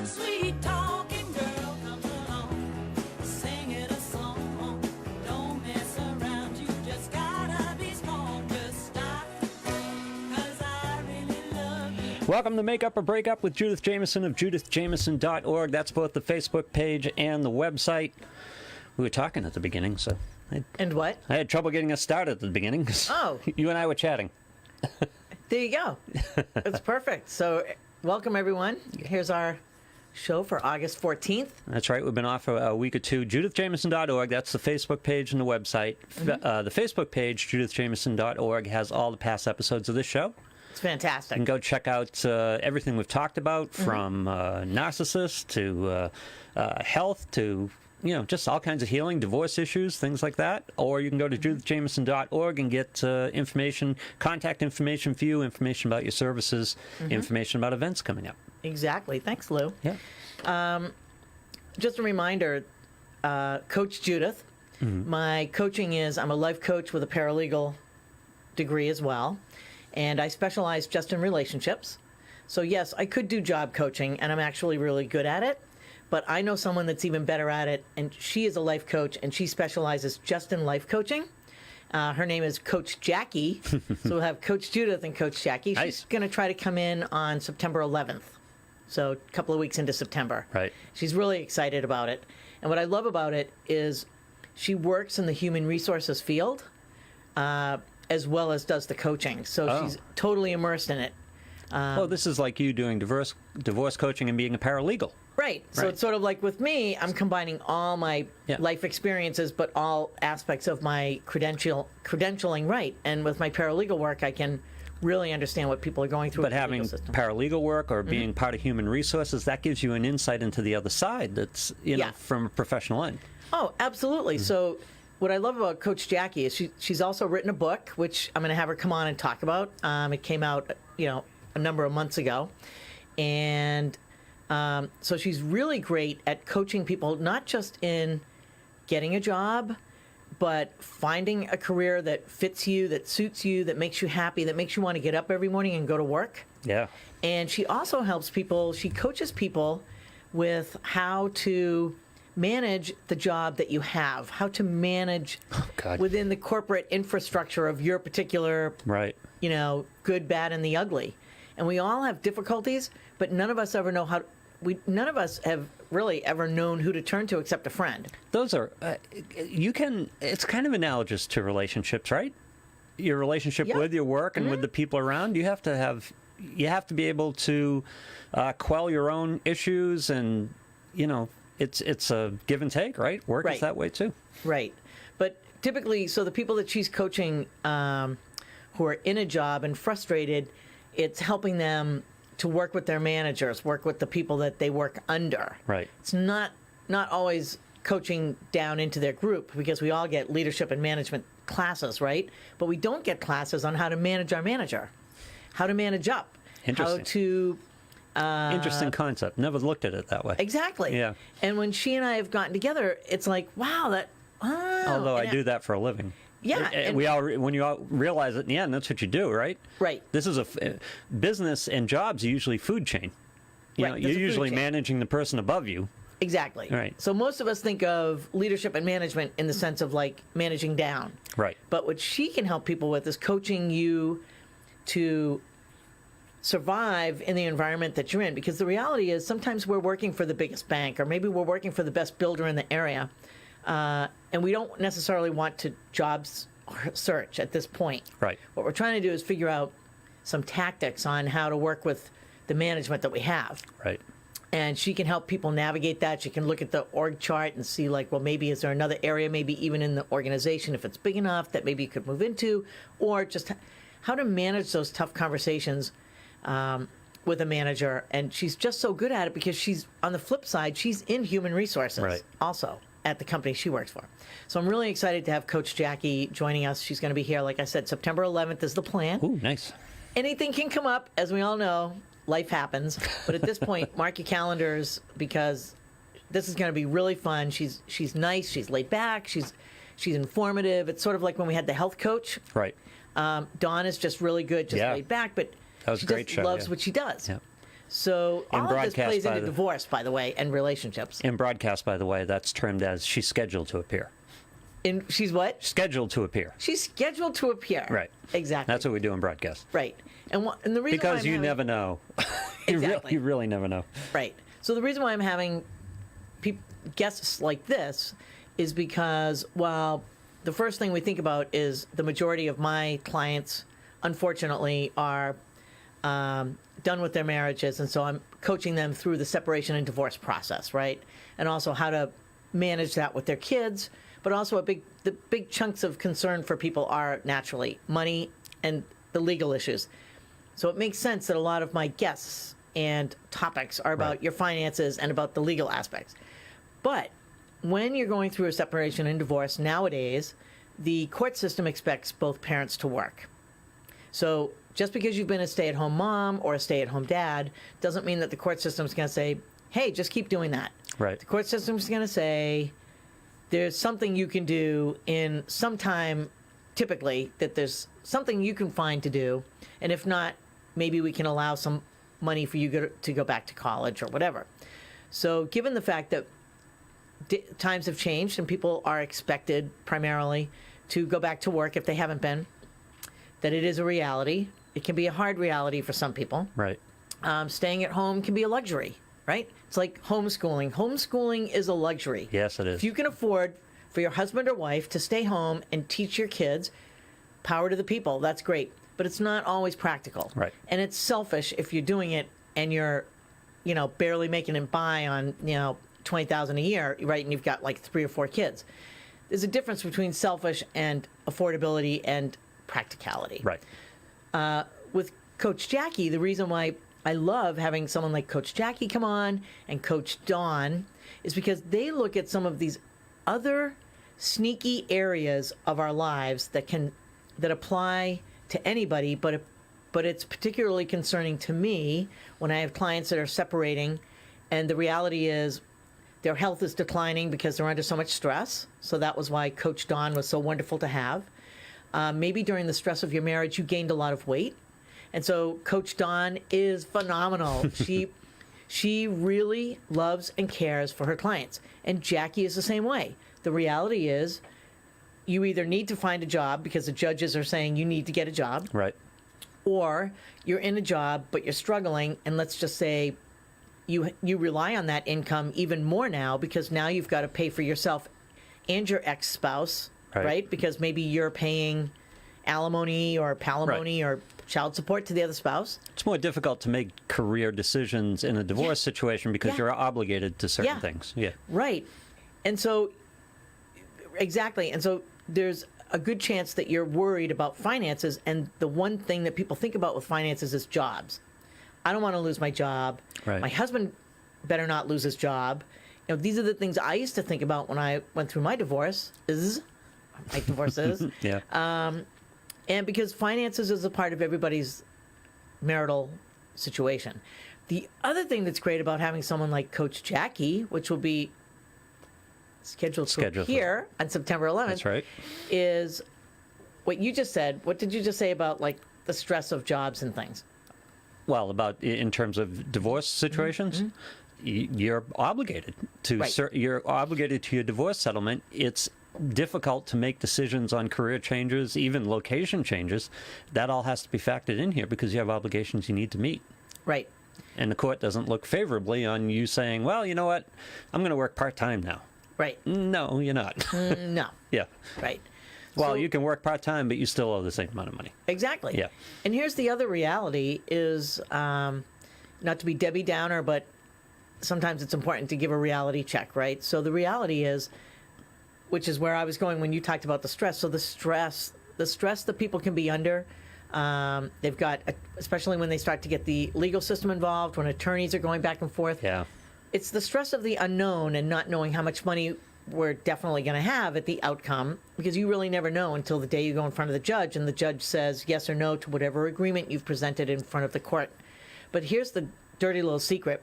Sweet talking girl, come along, sing it a song. Don't mess around, you just gotta be strong. Just stop, 'cause I really love you. Welcome to Make Up or Break Up with Judith Jameson of judithjameson.org. That's both the Facebook page and the website. We were talking at the beginning, so And what? I had trouble getting us started at the beginning. Oh. You and I were chatting. There you go. It's perfect. So, welcome everyone. Here's our show for August 14th. That's right. We've been off for a week or two. judithjameson.org. That's the Facebook page and the website. The Facebook page, judithjameson.org, has all the past episodes of this show. It's fantastic. You can go check out everything we've talked about, from narcissists to health to, just all kinds of healing, divorce issues, things like that. Or you can go to judithjameson.org and get information, contact information for you, information about your services, information about events coming up. Exactly. Thanks, Lou. Yeah. Just a reminder, Coach Judith, my coaching is, I'm a life coach with a paralegal degree as well, and I specialize just in relationships. So yes, I could do job coaching, and I'm actually really good at it, but I know someone that's even better at it, and she is a life coach, and she specializes just in life coaching. Her name is Coach Jackie, so we'll have Coach Judith and Coach Jackie. Nice. She's going to try to come in on September 11th. So a couple of weeks into September. Right. She's really excited about it. And what I love about it is she works in the human resources field as well as does the coaching. So she's totally immersed in it. Well, this is like you doing divorce coaching and being a paralegal. Right. So it's sort of like with me, I'm combining all my life experiences, but all aspects of my credentialing right. And with my paralegal work, I can really understand what people are going through. But having paralegal work or being part of human resources, that gives you an insight into the other side that's, from a professional end. Oh, absolutely. So what I love about Coach Jackie is she's also written a book, which I'm going to have her come on and talk about. It came out, a number of months ago. And so she's really great at coaching people, not just in getting a job, but finding a career that fits you, that suits you, that makes you happy, that makes you want to get up every morning and go to work. Yeah. And she also helps people, she coaches people with how to manage the job that you have, how to manage within the corporate infrastructure of your particular, good, bad, and the ugly. And we all have difficulties, but none of us ever know none of us have really ever known who to turn to except a friend. Those are, it's kind of analogous to relationships, right? Your relationship with your work and with the people around, you have to be able to quell your own issues, and, it's a give and take, right? Work is that way too. Right. But typically, so the people that she's coaching who are in a job and frustrated, it's helping them to work with their managers, work with the people that they work under. Right. It's not always coaching down into their group, because we all get leadership and management classes, right? But we don't get classes on how to manage our manager, how to manage up, how to... Interesting concept. Never looked at it that way. Exactly. Yeah. And when she and I have gotten together, it's like, wow, Although I do that for a living. Yeah. And when you all realize it in the end, that's what you do, right? Right. This is business, and jobs are usually food chain. You're usually managing the person above you. Exactly. Right. So most of us think of leadership and management in the sense of like managing down. Right. But what she can help people with is coaching you to survive in the environment that you're in. Because the reality is sometimes we're working for the biggest bank, or maybe we're working for the best builder in the area. And we don't necessarily want to jobs search at this point. Right. What we're trying to do is figure out some tactics on how to work with the management that we have. Right. And she can help people navigate that. She can look at the org chart and see, well, maybe is there another area, maybe even in the organization, if it's big enough, that maybe you could move into, or just how to manage those tough conversations with a manager. And she's just so good at it because she's, on the flip side, she's in human resources also at the company she works for. So I'm really excited to have Coach Jackie joining us. She's going to be here, like I said, September 11th is the plan. Ooh, nice. Anything can come up, as we all know. Life happens. But at this point, mark your calendars, because this is going to be really fun. She's nice. She's laid back. She's informative. It's sort of like when we had the health coach. Right. Dawn is just really good, just laid back, but that was she a great just show, loves what she does. Yeah. So In all of this broadcast, plays by into the- divorce, by the way, and relationships. In broadcast, by the way, that's termed as she's scheduled to appear. She's what? Scheduled to appear. She's scheduled to appear. Right. Exactly. That's what we do in broadcast. Right. And the reason why Because I'm you having- never know. Exactly. You really never know. Right. So the reason why I'm having guests like this is because, well, the first thing we think about is the majority of my clients, unfortunately, are done with their marriages, and so I'm coaching them through the separation and divorce process, right? And also how to manage that with their kids, but also the big chunks of concern for people are naturally money and the legal issues. So it makes sense that a lot of my guests and topics are about Right. your finances and about the legal aspects. But when you're going through a separation and divorce nowadays, the court system expects both parents to work. So just because you've been a stay-at-home mom or a stay-at-home dad doesn't mean that the court system's going to say, hey, just keep doing that. Right. The court system's going to say, there's something you can do in some time, typically, that there's something you can find to do. And if not, maybe we can allow some money for you to go back to college or whatever. So given the fact that times have changed and people are expected primarily to go back to work if they haven't been, that it is a reality. It can be a hard reality for some people. Right. Staying at home can be a luxury, right? It's like homeschooling. Homeschooling is a luxury. Yes, it is. If you can afford for your husband or wife to stay home and teach your kids, power to the people. That's great. But it's not always practical. Right. And it's selfish if you're doing it and you're, barely making it by on, $20,000 a year, right? And you've got like 3 or 4 kids. There's a difference between selfish and affordability and practicality. Right. With Coach Jackie, the reason why I love having someone like Coach Jackie come on and Coach Dawn is because they look at some of these other sneaky areas of our lives that apply to anybody, but it's particularly concerning to me when I have clients that are separating, and the reality is their health is declining because they're under so much stress. So that was why Coach Dawn was so wonderful to have. Maybe during the stress of your marriage, you gained a lot of weight. And so Coach Dawn is phenomenal. She really loves and cares for her clients. And Jackie is the same way. The reality is you either need to find a job because the judges are saying you need to get a job, Right. or you're in a job but you're struggling, and let's just say you rely on that income even more now because now you've got to pay for yourself and your ex-spouse, right? Because maybe you're paying alimony or palimony or child support to the other spouse. It's more difficult to make career decisions in a divorce situation because Yeah. you're obligated to certain Yeah. things. Yeah. Right. And so, exactly. And so there's a good chance that you're worried about finances. And the one thing that people think about with finances is jobs. I don't want to lose my job. Right. My husband better not lose his job. These are the things I used to think about when I went through my divorce. Yeah. And because finances is a part of everybody's marital situation. The other thing that's great about having someone like Coach Jackie, which will be scheduled to appear on September 11th, That's right. is what you just said. What did you just say about like the stress of jobs and things? Well, about in terms of divorce situations, you're obligated to Right. you're obligated to your divorce settlement. It's difficult to make decisions on career changes, even location changes. That all has to be factored in here because you have obligations you need to meet. Right. And the court doesn't look favorably on you saying, well, you know what, I'm going to work part-time now. Right. No, you're not. No. Yeah. Right. Well, So- you can work part-time, but you still owe the same amount of money. Exactly. Yeah. And here's the other reality is, not to be Debbie Downer, but sometimes it's important to give a reality check, right? So the reality is, which is where I was going when you talked about the stress. So the stress that people can be under, they've got, especially when they start to get the legal system involved, when attorneys are going back and forth. Yeah. It's the stress of the unknown and not knowing how much money we're definitely going to have at the outcome, because you really never know until the day you go in front of the judge and the judge says yes or no to whatever agreement you've presented in front of the court. But here's the dirty little secret.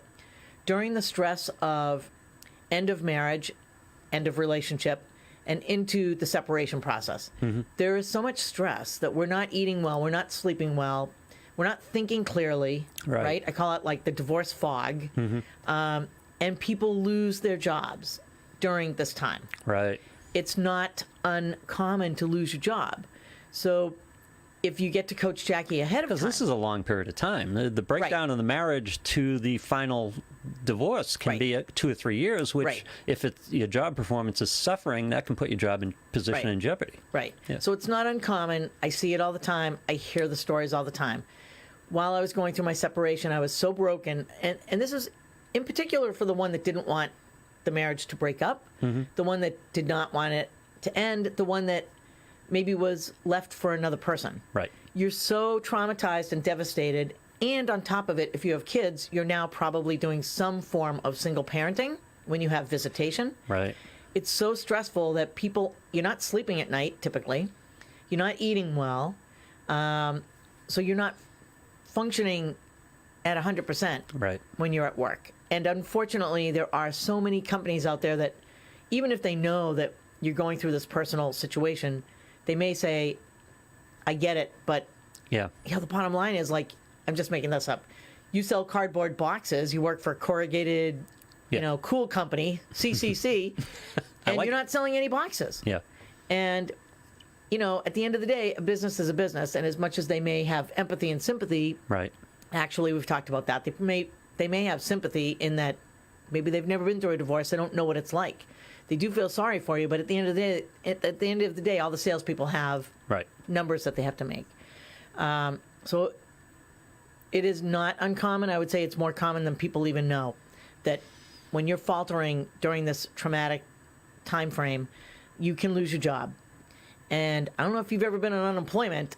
During the stress of end of marriage, end of relationship, and into the separation process, there is so much stress that we're not eating well, we're not sleeping well, we're not thinking clearly, Right. right? I call it like the divorce fog. And people lose their jobs during this time. Right. It's not uncommon to lose your job. So if you get to Coach Jackie ahead of Because time. this is a long period of time. The breakdown of the marriage to the final divorce can Right. be 2 or 3 years, which, Right. if your job performance is suffering, that can put your job in position Right. in jeopardy. Right. Yeah. So it's not uncommon. I see it all the time. I hear the stories all the time. While I was going through my separation, I was so broken. And this is in particular for the one that didn't want the marriage to break up, the one that did not want it to end, the one that maybe was left for another person. Right. You're so traumatized and devastated. And on top of it, if you have kids, you're now probably doing some form of single parenting when you have visitation. Right. It's so stressful that you're not sleeping at night typically, you're not eating well, so you're not functioning at 100% Right. when you're at work. And unfortunately, there are so many companies out there that even if they know that you're going through this personal situation, they may say, I get it, but Yeah. the bottom line is, like, I'm just making this up. You sell cardboard boxes, you work for a corrugated, Yeah. cool company, CCC, and like you're it. not selling any boxes. Yeah. And, at the end of the day, a business is a business. And as much as they may have empathy and sympathy, Right. actually, we've talked about that. They may have sympathy in that maybe they've never been through a divorce. They don't know what it's like. They do feel sorry for you, but at the end of the day, all the salespeople have Right. numbers that they have to make. So it is not uncommon. I would say it's more common than people even know that when you're faltering during this traumatic time frame, you can lose your job. And I don't know if you've ever been on unemployment,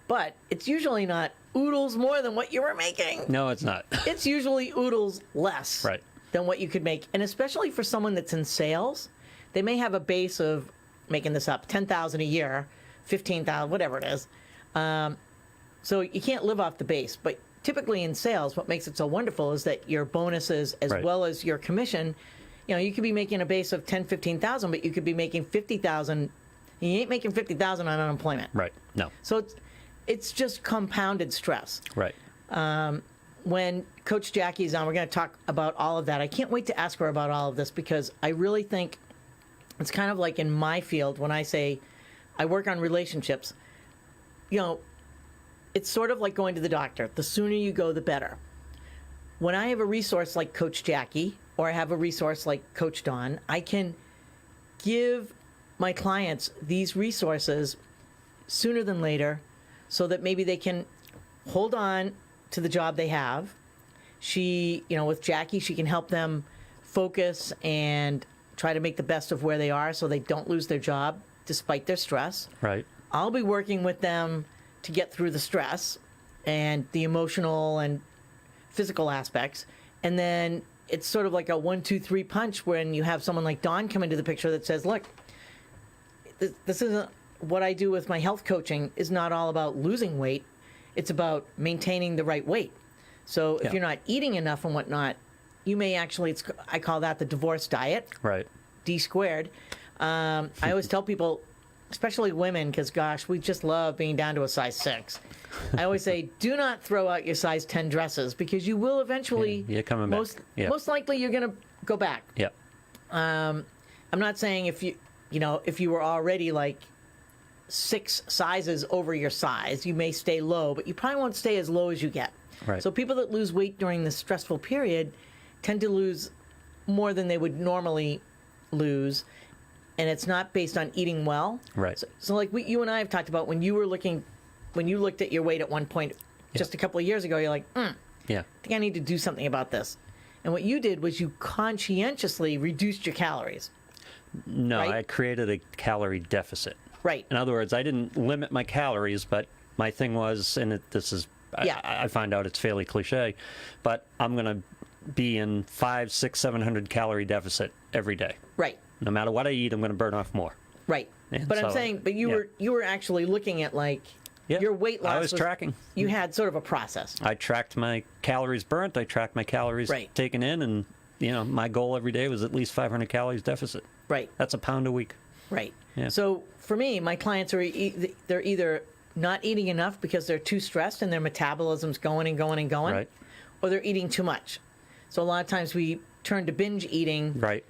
but it's usually not oodles more than what you were making. No, it's not. It's usually oodles less Right. than what you could make. And especially for someone that's in sales, they may have a base of, making this up, $10,000 a year, $15,000, whatever it is. So you can't live off the base. But typically in sales, what makes it so wonderful is that your bonuses as Right. well as your commission, you could be making a base of 10, 15,000, but you could be making 50,000. You ain't making 50,000 on unemployment. Right. No. So it's just compounded stress. Right. When Coach Jackie's on, we're going to talk about all of that. I can't wait to ask her about all of this because I really think it's kind of like in my field when I say I work on relationships. It's sort of like going to the doctor. The sooner you go, the better. When I have a resource like Coach Jackie or I have a resource like Coach Dawn, I can give my clients these resources sooner than later so that maybe they can hold on to the job they have. With Jackie, she can help them focus and try to make the best of where they are so they don't lose their job despite their stress. Right. I'll be working with them to get through the stress and the emotional and physical aspects. And then it's sort of like a 1, 2, 3 punch when you have someone like Dawn come into the picture that says, look, this isn't what I do with my health coaching is not all about losing weight. It's about maintaining the right weight. So if Yeah. you're not eating enough and whatnot, you may actually, I call that the divorce diet, Right. D squared. I always tell people, especially women, because gosh, we just love being down to a size 6. I always say, do not throw out your size 10 dresses because you will eventually, Yeah, you're coming back. Yeah. most likely you're going to go back. Yeah. I'm not saying if you were already like 6 sizes over your size, you may stay low, but you probably won't stay as low as you get. Right. So people that lose weight during this stressful period tend to lose more than they would normally lose, and it's not based on eating well. Right. So like you and I have talked about when you looked at your weight at one point just a couple of years ago, you're like, Yeah. I think I need to do something about this. And what you did was you conscientiously reduced your calories. No, Right? I created a calorie deficit. Right. In other words, I didn't limit my calories, but my thing was, and this is, Yeah. I find out it's fairly cliche, but I'm going to be in 500, 600, 700 calorie deficit every day. Right. No matter what I eat, I'm going to burn off more. Right. And But I'm so, saying, but you were actually looking at like Yeah. your weight loss. I was tracking. You had sort of a process. I tracked my calories burnt. I tracked my calories Right. taken in, and my goal every day was at least 500 calories deficit. Right. That's a pound a week. Right. Yeah. So for me, my clients are they're either not eating enough because they're too stressed and their metabolism's going and going and going, Right. or they're eating too much. So a lot of times we turn to binge eating. Right.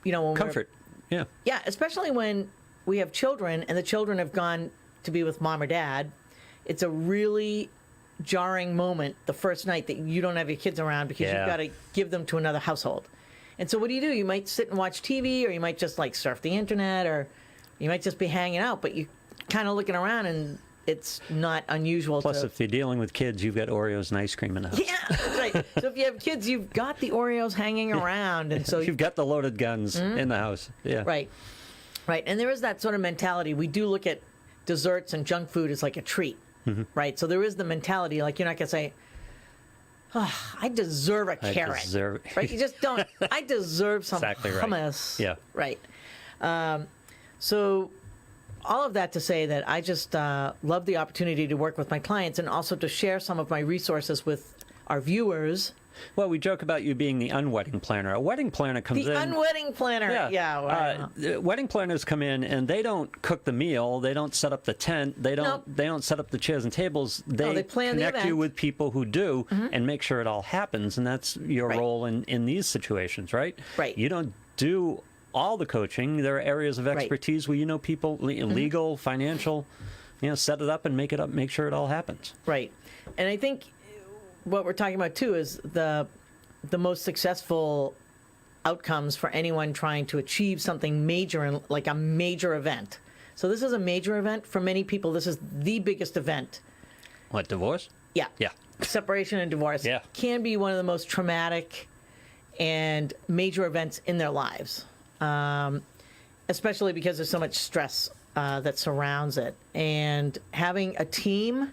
When Comfort. Yeah. Yeah, especially when we have children and the children have gone to be with mom or dad. It's a really jarring moment the first night that you don't have your kids around because Yeah. you've got to give them to another household. And so what do? You might sit and watch TV, or you might just like surf the internet, or you might just be hanging out, but you kind of looking around, and it's not unusual Plus, to... if you're dealing with kids, you've got Oreos and ice cream in the house. Yeah, that's right. So if you have kids, you've got the Oreos hanging around, and so You've got the loaded guns in the house. Yeah. Right. And there is that sort of mentality. We do look at desserts and junk food as like a treat, right? So there is the mentality, like you're not going to say, oh, I deserve a carrot. Right? You just don't. I deserve some Exactly right. hummus. Yeah. Right. So all of that to say that I just love the opportunity to work with my clients and also to share some of my resources with our viewers. Well, we joke about you being the unwedding planner. A wedding planner comes The in. unwedding planner. Yeah. Wow. Wedding planners come in and they don't cook the meal. They don't set up the tent. They don't. Nope. They don't set up the chairs and tables. They, they plan the connect you event. with people who do and make sure it all happens. And that's your Right. role in these situations, right? Right. You don't do all the coaching. There are areas of expertise where you know people, legal, financial. Set it up and make it up. Make sure it all happens. Right. And I think what we're talking about too is the most successful outcomes for anyone trying to achieve something major, in like a major event. So this is a major event for many people. This is the biggest event. What, divorce? Yeah. Yeah. Separation and divorce Yeah. can be one of the most traumatic and major events in their lives, especially because there's so much stress that surrounds it. And having a team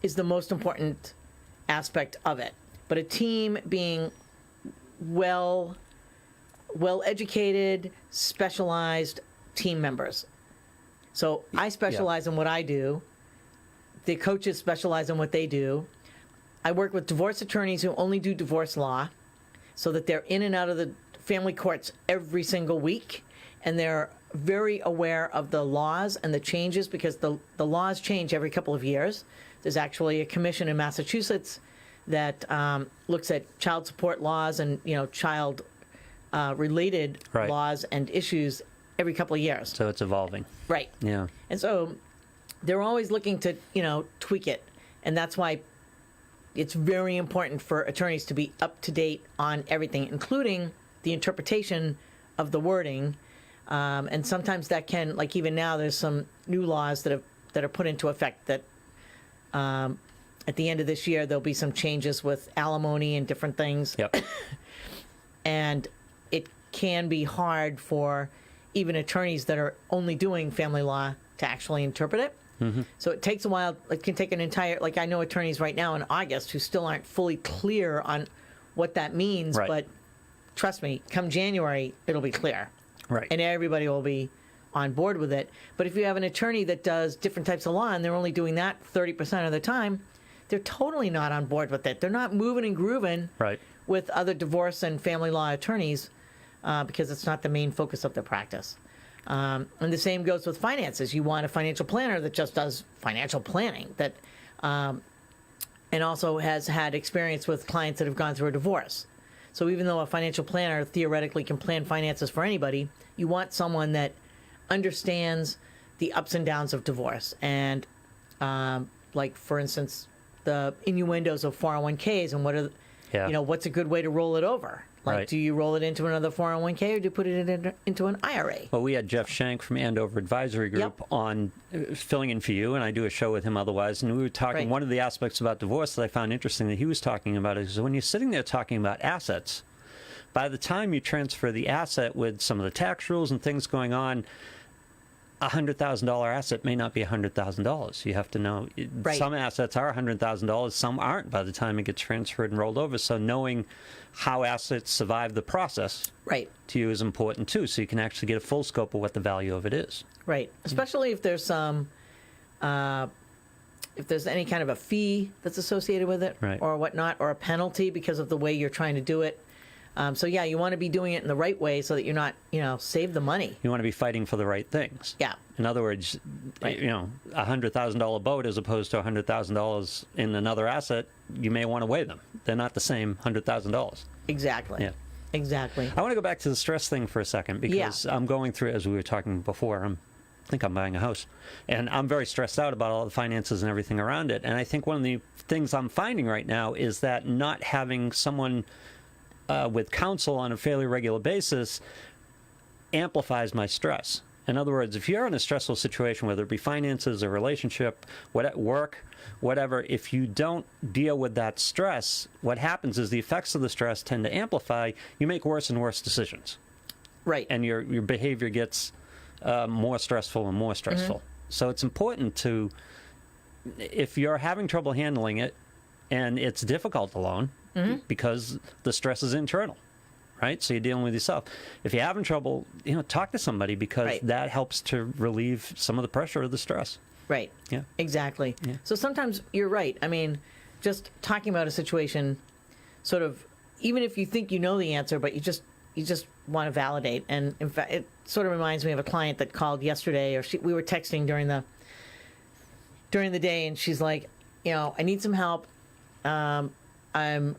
is the most important aspect of it. But a team being well educated, specialized team members. So I specialize in what I do. The coaches specialize in what they do. I work with divorce attorneys who only do divorce law, so that they're in and out of the family courts every single week, and they're very aware of the laws and the changes, because the laws change every couple of years. There's actually a commission in Massachusetts that looks at child support laws and child related Right. laws and issues every couple of years. So it's evolving. Right. Yeah. And so they're always looking to, tweak it. And that's why it's very important for attorneys to be up to date on everything, including the interpretation of the wording. And sometimes that can, like even now, there's some new laws that are put into effect that at the end of this year, there'll be some changes with alimony and different things. Yep. And it can be hard for even attorneys that are only doing family law to actually interpret it. So it takes a while. It can take an entire, like I know attorneys right now in August who still aren't fully clear on what that means. Right. But trust me, come January, it'll be clear. Right. And everybody will be on board with it. But if you have an attorney that does different types of law and they're only doing that 30% of the time, they're totally not on board with it. They're not moving and grooving Right. with other divorce and family law attorneys because it's not the main focus of their practice. And the same goes with finances. You want a financial planner that just does financial planning, that and also has had experience with clients that have gone through a divorce. So even though a financial planner theoretically can plan finances for anybody, you want someone that understands the ups and downs of divorce. And like, for instance, the innuendos of 401ks and what are, Yeah. what's a good way to roll it over? Like, Right. do you roll it into another 401k or do you put it into an IRA? Well, we had Jeff Shank from Andover Advisory Group Yep. on filling in for you, and I do a show with him otherwise. And we were talking, Right. one of the aspects about divorce that I found interesting that he was talking about is when you're sitting there talking about assets, by the time you transfer the asset with some of the tax rules and things going on, a $100,000 asset may not be $100,000. You have to know Right. some assets are $100,000, some aren't by the time it gets transferred and rolled over. So knowing how assets survive the process Right. to you is important too, so you can actually get a full scope of what the value of it is. Right. Especially if there's some, if there's any kind of a fee that's associated with it, Right. or whatnot, or a penalty because of the way you're trying to do it. So yeah, you want to be doing it in the right way so that you're not, save the money. You want to be fighting for the right things. Yeah. In other words, Right. you know, $100,000 boat as opposed to $100,000 in another asset, you may want to weigh them. They're not the same $100,000. Exactly. Yeah. Exactly. I want to go back to the stress thing for a second because I'm going through, as we were talking before, I think I'm buying a house. And I'm very stressed out about all the finances and everything around it. And I think one of the things I'm finding right now is that not having someone with counsel on a fairly regular basis amplifies my stress. In other words, if you're in a stressful situation, whether it be finances or relationship, work, whatever, if you don't deal with that stress, what happens is the effects of the stress tend to amplify. You make worse and worse decisions. Right. And your behavior gets more stressful and more stressful. So it's important to, if you're having trouble handling it, and it's difficult alone because the stress is internal, right? So you're dealing with yourself. If you're having trouble, you know, talk to somebody because Right. that helps to relieve some of the pressure of the stress. Right. Yeah. Exactly. Yeah. So sometimes you're right. I mean, just talking about a situation, sort of, even if you think you know the answer, but you just want to validate. And in fact, it sort of reminds me of a client that called yesterday, or we were texting during the day, and she's like, you know, I need some help. I'm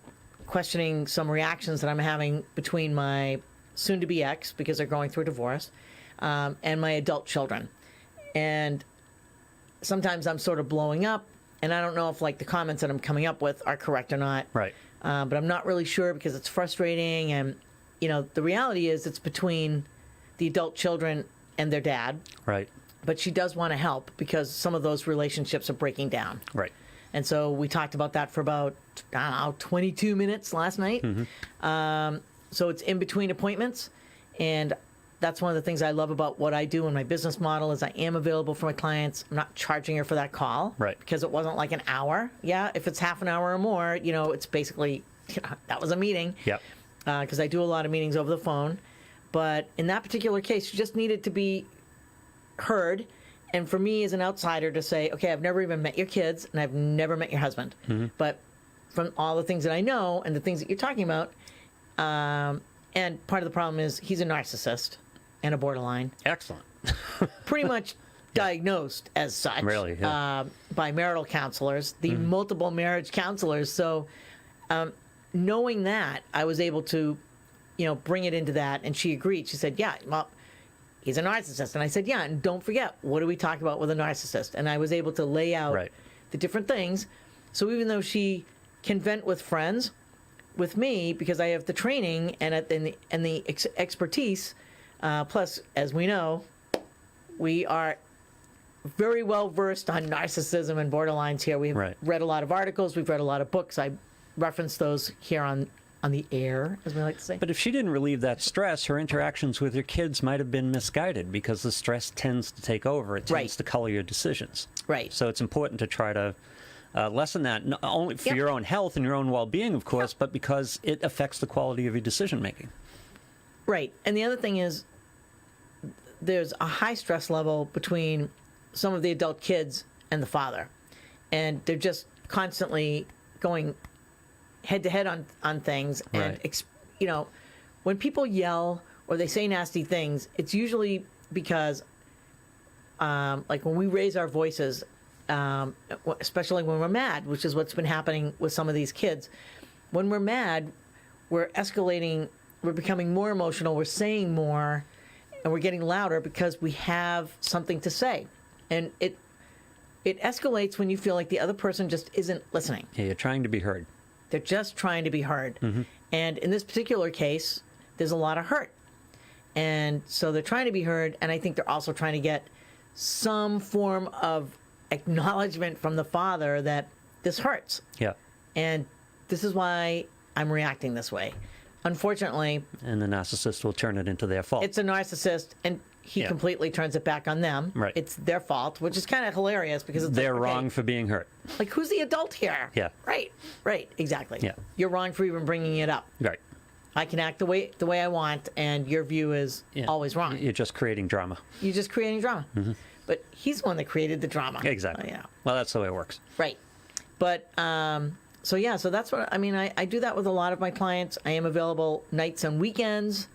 questioning some reactions that I'm having between my soon-to-be ex, because they're going through a divorce, and my adult children. And sometimes I'm sort of blowing up, and I don't know if like the comments that I'm coming up with are correct or not. Right. But I'm not really sure because it's frustrating, and you know, the reality is it's between the adult children and their dad. Right. But she does want to help because some of those relationships are breaking down. Right. And so we talked about that for about, I don't know, 22 minutes last night. So it's in between appointments. And that's one of the things I love about what I do in my business model is I am available for my clients. I'm not charging her for that call. Right. Because it wasn't like an hour. Yeah, if it's half an hour or more, you know, it's basically, that was a meeting. Yep. Because I do a lot of meetings over the phone. But in that particular case, you just needed to be heard. And for me as an outsider to say, okay, I've never even met your kids and I've never met your husband. But from all the things that I know and the things that you're talking about, and part of the problem is he's a narcissist and a borderline, Excellent. pretty much diagnosed as such. Really, yeah. By marital counselors, the multiple marriage counselors. So knowing that, I was able to, you know, bring it into that. And she agreed. She said, yeah, well, he's a narcissist. And I said, yeah, and don't forget, what do we talk about with a narcissist? And I was able to lay out Right. the different things. So even though she can vent with friends, with me, because I have the training and the expertise, plus, as we know, we are very well versed on narcissism and borderlines here. We've Right. read a lot of articles. We've read a lot of books. I reference those here on the air, as we like to say. But if she didn't relieve that stress, her interactions with her kids might have been misguided because the stress tends to take over. It tends Right. to color your decisions. Right. So it's important to try to lessen that, not only for Yep. your own health and your own well-being, of course, but because it affects the quality of your decision-making. Right. And the other thing is there's a high stress level between some of the adult kids and the father. And they're just constantly going head to head on things. And, Right. you know, when people yell or they say nasty things, it's usually because, like when we raise our voices, especially when we're mad, which is what's been happening with some of these kids. When we're mad, we're escalating, we're becoming more emotional, we're saying more, and we're getting louder because we have something to say. And it escalates when you feel like the other person just isn't listening. Yeah, you're trying to be heard. They're just trying to be heard. And in this particular case, there's a lot of hurt. And so they're trying to be heard, and I think they're also trying to get some form of acknowledgement from the father that this hurts. Yeah. And this is why I'm reacting this way. Unfortunately, And the narcissist will turn it into their fault. it's a narcissist, and he Yeah. completely turns it back on them. Right. It's their fault, which is kind of hilarious because it's They're like, okay, wrong for being hurt. like, who's the adult here? Yeah. Right, exactly. Yeah. You're wrong for even bringing it up. Right. I can act the way I want, and your view is Yeah. always wrong. You're just creating drama. You're just creating drama. But he's the one that created the drama. Exactly. You know. Well, that's the way it works. Right. But so yeah, so that's what I mean. I do that with a lot of my clients. I am available nights and weekends.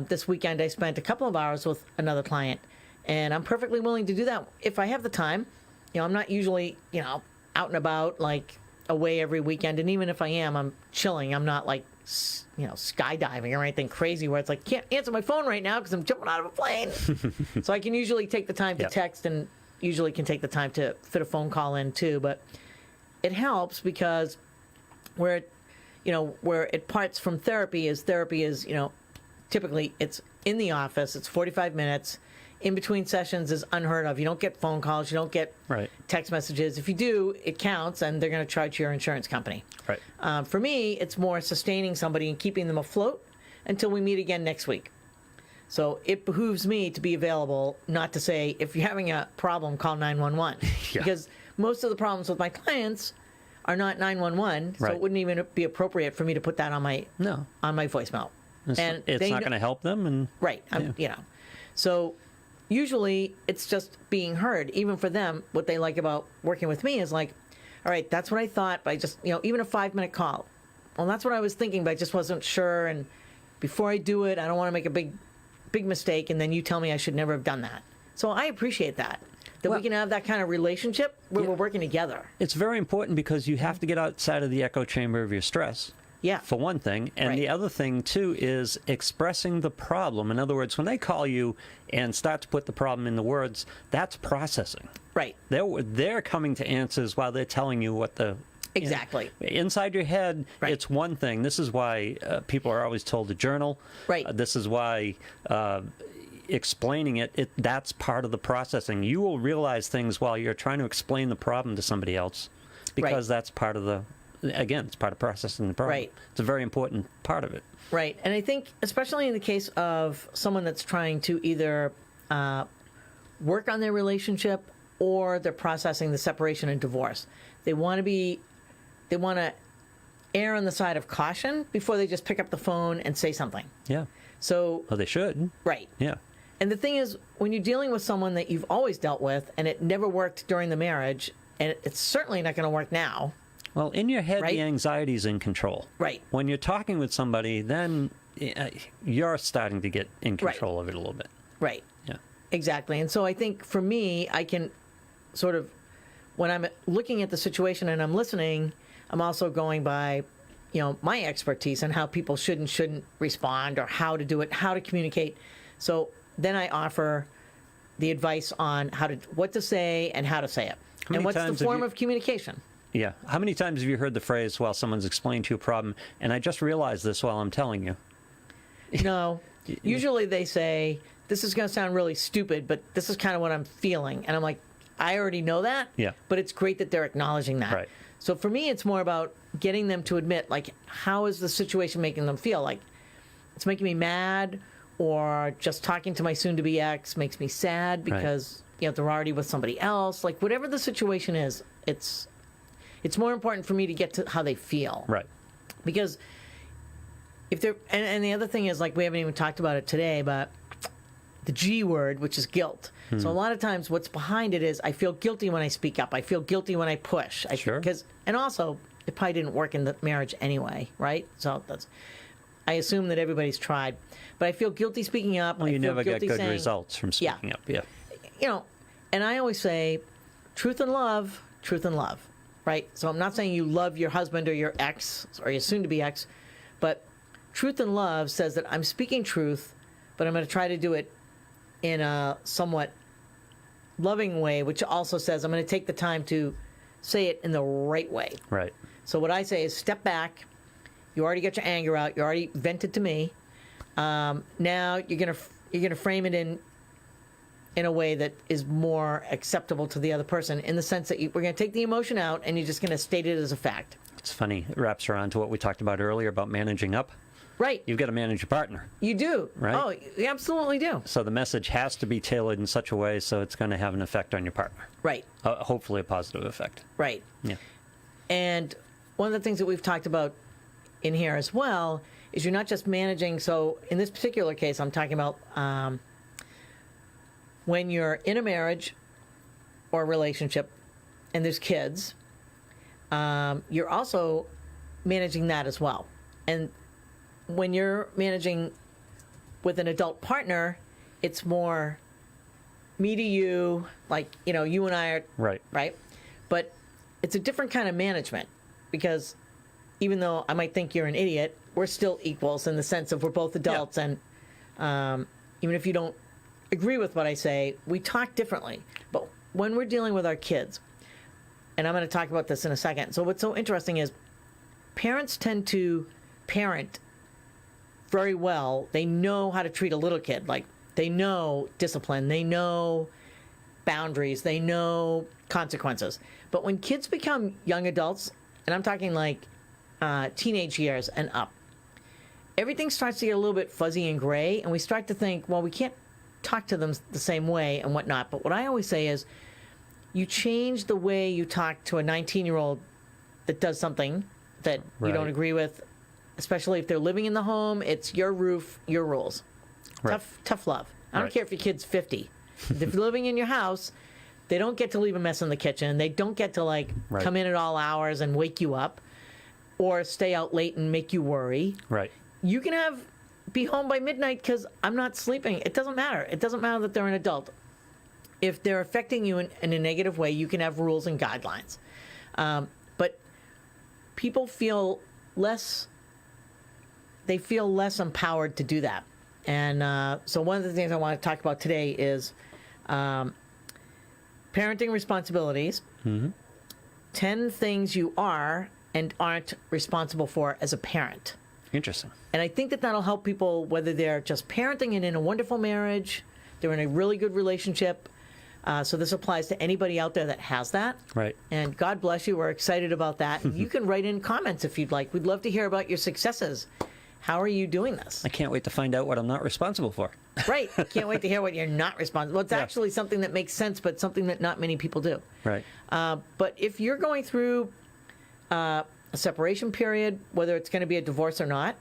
This weekend I spent a couple of hours with another client, And I'm perfectly willing to do that if I have the time. I'm not usually, out and about, like away every weekend. And even if I am, I'm chilling. I'm not like, skydiving or anything crazy where it's like, can't answer my phone right now because I'm jumping out of a plane. So I can usually take the time to text, and usually can take the time to fit a phone call in too. But it helps because where it parts from therapy is, typically it's in the office, it's 45 minutes. In between sessions is unheard of. You don't get phone calls, you don't get text messages. If you do, it counts, and they're going to charge your insurance company. Right. For me, it's more sustaining somebody and keeping them afloat until we meet again next week. So it behooves me to be available, not to say, if you're having a problem, call 911. Because most of the problems with my clients are not 911, so it wouldn't even be appropriate for me to put that on my voicemail. It's not going to help them. And So usually it's just being heard. Even for them, what they like about working with me is like, all right, that's what I thought, but I just, even a 5-minute call. Well, that's what I was thinking, but I just wasn't sure. And before I do it, I don't want to make a big mistake, and then you tell me I should never have done that. So I appreciate that we can have that kind of relationship where we're working together. It's very important because you have to get outside of the echo chamber of your stress. Yeah. For one thing. And the other thing, too, is expressing the problem. In other words, when they call you and start to put the problem into words, that's processing. Right. They're coming to answers while they're telling you what the... Exactly. Inside your head, it's one thing. This is why people are always told to journal. Right. This is why explaining that's part of the processing. You will realize things while you're trying to explain the problem to somebody else, because that's part of the... Again, it's part of processing the problem. Right. It's a very important part of it. Right. And I think, especially in the case of someone that's trying to either work on their relationship or they're processing the separation and divorce, they want to err on the side of caution before they just pick up the phone and say something. Yeah. So. Well, they should. Right. Yeah. And the thing is, when you're dealing with someone that you've always dealt with and it never worked during the marriage, and it's certainly not going to work now. Well, in your head, the anxiety is in control. Right. When you're talking with somebody, then you're starting to get in control of it a little bit. Right. Yeah. Exactly. And so I think for me, I can sort of, when I'm looking at the situation and I'm listening, I'm also going by, my expertise and how people should and shouldn't respond, or how to do it, how to communicate. So then I offer the advice on what to say and how to say it. And what's the form of communication. Yeah. How many times have you heard the phrase, while someone's explaining to you a problem, and I just realized this while I'm telling you? No. Usually they say, this is going to sound really stupid, but this is kind of what I'm feeling. And I'm like, I already know that. Yeah. But it's great that they're acknowledging that. Right. So for me, it's more about getting them to admit, like, how is the situation making them feel? Like, it's making me mad, or just talking to my soon-to-be ex makes me sad because, they're already with somebody else. Like, whatever the situation is, it's more important for me to get to how they feel. Right. Because if they're, and the other thing is, like, we haven't even talked about it today, but the G word, which is guilt. So a lot of times what's behind it is, I feel guilty when I speak up. I feel guilty when I push. Sure. And also, it probably didn't work in the marriage anyway, right? So I assume that everybody's tried. But I feel guilty speaking up. Well, you never get good saying, results from speaking up. Yeah. And I always say, truth and love, right? So I'm not saying you love your husband or your ex or your soon-to-be ex, but truth and love says that I'm speaking truth, but I'm going to try to do it in a somewhat loving way, which also says I'm going to take the time to say it in the right way. Right. So what I say is, step back. You already got your anger out. You already vented to me. Now you're gonna frame it in a way that is more acceptable to the other person, in the sense that we're going to take the emotion out and you're just going to state it as a fact. It's funny. It wraps around to what we talked about earlier about managing up. Right. You've got to manage your partner. You do. Right? Oh, you absolutely do. So the message has to be tailored in such a way so it's going to have an effect on your partner. Right. Hopefully a positive effect. Right. Yeah. And one of the things that we've talked about in here as well is, you're not just managing. So in this particular case, I'm talking about when you're in a marriage or a relationship and there's kids, you're also managing that as well. And when you're managing with an adult partner, it's more me to you, like, you and I are, Right. right? But it's a different kind of management because even though I might think you're an idiot, we're still equals in the sense of we're both adults. Yeah. And even if you don't agree with what I say, we talk differently. But when we're dealing with our kids, and I'm going to talk about this in a second. So what's so interesting is parents tend to parent very well. They know how to treat a little kid. Like, they know discipline. They know boundaries. They know consequences. But when kids become young adults, and I'm talking like teenage years and up, everything starts to get a little bit fuzzy and gray, and we start to think, well, we can't talk to them the same way and whatnot. But what I always say is, you change the way you talk to a 19-year-old that does something that you don't Right. agree with, especially if they're living in the home. It's your roof, your rules. Right. Tough love. I don't Right. care if your kid's 50. If you're living in your house, they don't get to leave a mess in the kitchen. They don't get to Right. come in at all hours and wake you up or stay out late and make you worry. Right. You can be home by midnight because I'm not sleeping. It doesn't matter. It doesn't matter that they're an adult. If they're affecting you in a negative way, you can have rules and guidelines. But people feel less empowered to do that. And so one of the things I want to talk about today is parenting responsibilities, 10 things you are and aren't responsible for as a parent. Interesting. And I think that that'll help people, whether they're just parenting and in a wonderful marriage, they're in a really good relationship. So this applies to anybody out there that has that. Right. And God bless you. We're excited about that. You can write in comments if you'd like. We'd love to hear about your successes. How are you doing this? I can't wait to find out what I'm not responsible for. Right. Can't wait to hear what you're not responsible. Well, it's Yeah. actually something that makes sense, but something that not many people do. Right. But if you're going through a separation period, whether it's going to be a divorce or not,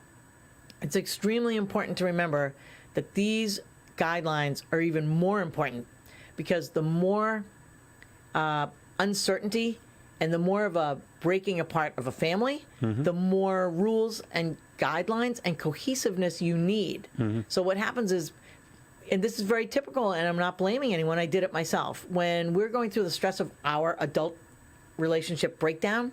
it's extremely important to remember that these guidelines are even more important, because the more uncertainty and the more of a breaking apart of a family, the more rules and guidelines and cohesiveness you need. So what happens is, and this is very typical, and I'm not blaming anyone, I did it myself. When we're going through the stress of our adult relationship breakdown,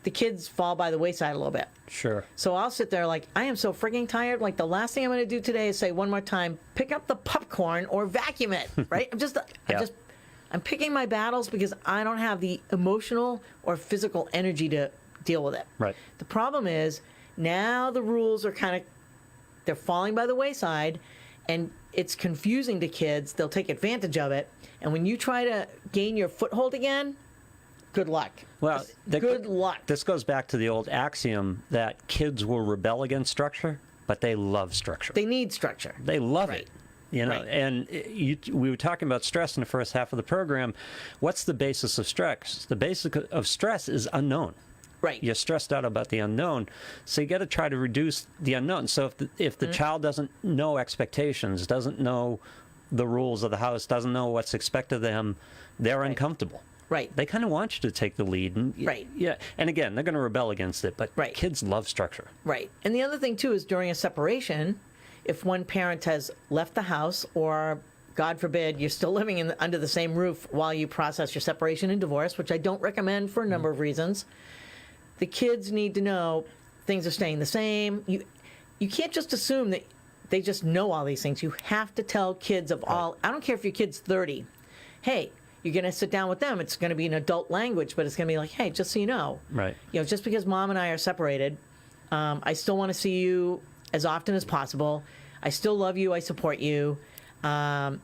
the kids fall by the wayside a little bit. Sure. So I'll sit there like, I am so freaking tired. Like, the last thing I'm going to do today is say one more time, pick up the popcorn or vacuum it, right? I'm picking my battles because I don't have the emotional or physical energy to deal with it. Right. The problem is now the rules are they're falling by the wayside, and it's confusing to kids. They'll take advantage of it. And when you try to gain your foothold again, good luck. Well, good luck. This goes back to the old axiom that kids will rebel against structure, but they love structure. They need structure. They love Right. it. You know, Right. and we were talking about stress in the first half of the program. What's the basis of stress? The basis of stress is unknown. Right. You're stressed out about the unknown, so you got to try to reduce the unknown. So if the child doesn't know expectations, doesn't know the rules of the house, doesn't know what's expected of them, they're uncomfortable. Right. They kind of want you to take the lead. And, Right. Yeah. And again, they're going to rebel against it, but Right. kids love structure. Right. And the other thing, too, is during a separation, if one parent has left the house, or, God forbid, you're still living under the same roof while you process your separation and divorce, which I don't recommend for a number of reasons, the kids need to know things are staying the same. You can't just assume that they just know all these things. You have to tell kids of all, I don't care if your kid's 30, hey, you're going to sit down with them. It's going to be an adult language, but it's going to be like, hey, just so you know, Right. Just because mom and I are separated, I still want to see you as often as possible. I still love you. I support you. That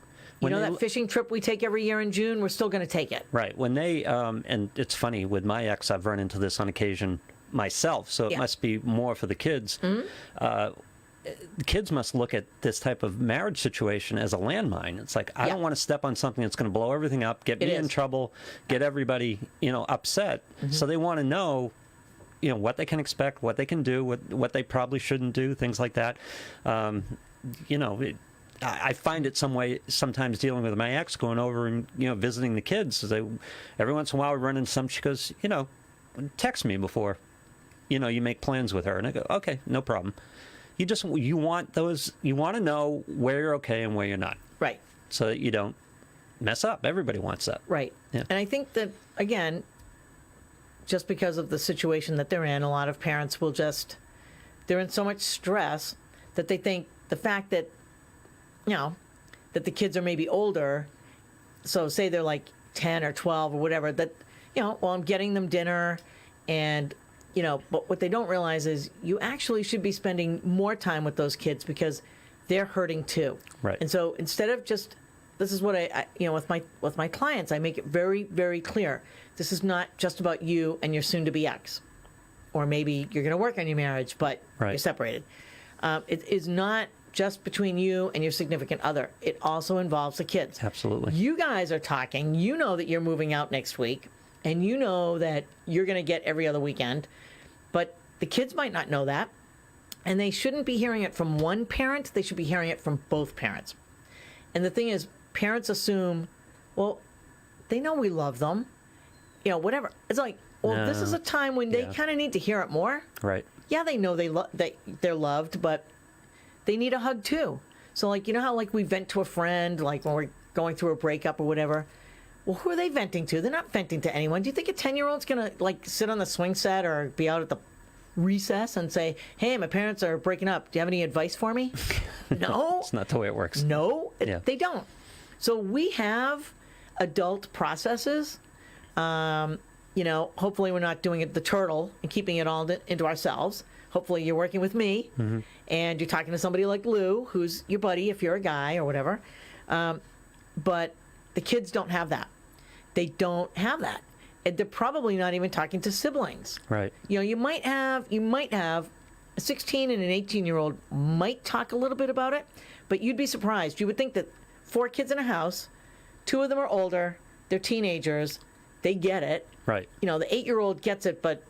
fishing trip we take every year in June, we're still going to take it. Right. When they, and it's funny, with my ex, I've run into this on occasion myself, so it Yeah. must be more for the kids. The kids must look at this type of marriage situation as a landmine. It's like, I Yeah. don't want to step on something that's going to blow everything up, get me in is. trouble, get everybody, upset. So they want to know, what they can expect, what they can do, what they probably shouldn't do, things like that. I find it sometimes dealing with my ex, going over and visiting the kids. Every once in a while we run into some. She goes, text me before, you make plans with her, and I go, okay, no problem. You want to know where you're okay and where you're not, Right. so that you don't mess up. Everybody wants that. Right. Yeah. And I think that, again, just because of the situation that they're in, a lot of parents will just, they're in so much stress that they think the fact that, that the kids are maybe older, so say they're like 10 or 12 or whatever, that, well, I'm getting them dinner and, but what they don't realize is you actually should be spending more time with those kids because they're hurting too. Right. And so instead of just, this is what I with my clients, I make it very, very clear. This is not just about you and your soon-to-be ex, or maybe you're going to work on your marriage, but you're separated. It is not just between you and your significant other. It also involves the kids. Absolutely. You guys are talking. You know that you're moving out next week, and you know that you're going to get every other weekend, but the kids might not know that, and they shouldn't be hearing it from one parent. They should be hearing it from both parents. And the thing is, parents assume, well, they know we love them, whatever. It's like, well, this is a time when they kind of need to hear it more. Right. Yeah, they know they're loved, but they need a hug too. So, like, how like we vent to a friend, like when we're going through a breakup or whatever. Well, who are they venting to? They're not venting to anyone. Do you think a 10-year-old's gonna like sit on the swing set or be out at the recess and say, "Hey, my parents are breaking up. Do you have any advice for me?" No, It's not the way it works. no, Yeah. they don't. So we have adult processes. Hopefully we're not doing it the turtle and keeping it all into ourselves. Hopefully you're working with me and you're talking to somebody like Lou, who's your buddy if you're a guy or whatever. But the kids don't have that. They don't have that. And they're probably not even talking to siblings. Right. You might have a 16 and an 18-year-old might talk a little bit about it, but you'd be surprised. You would think that 4 kids in a house, 2 of them are older, they're teenagers, they get it. Right. The 8-year-old gets it, but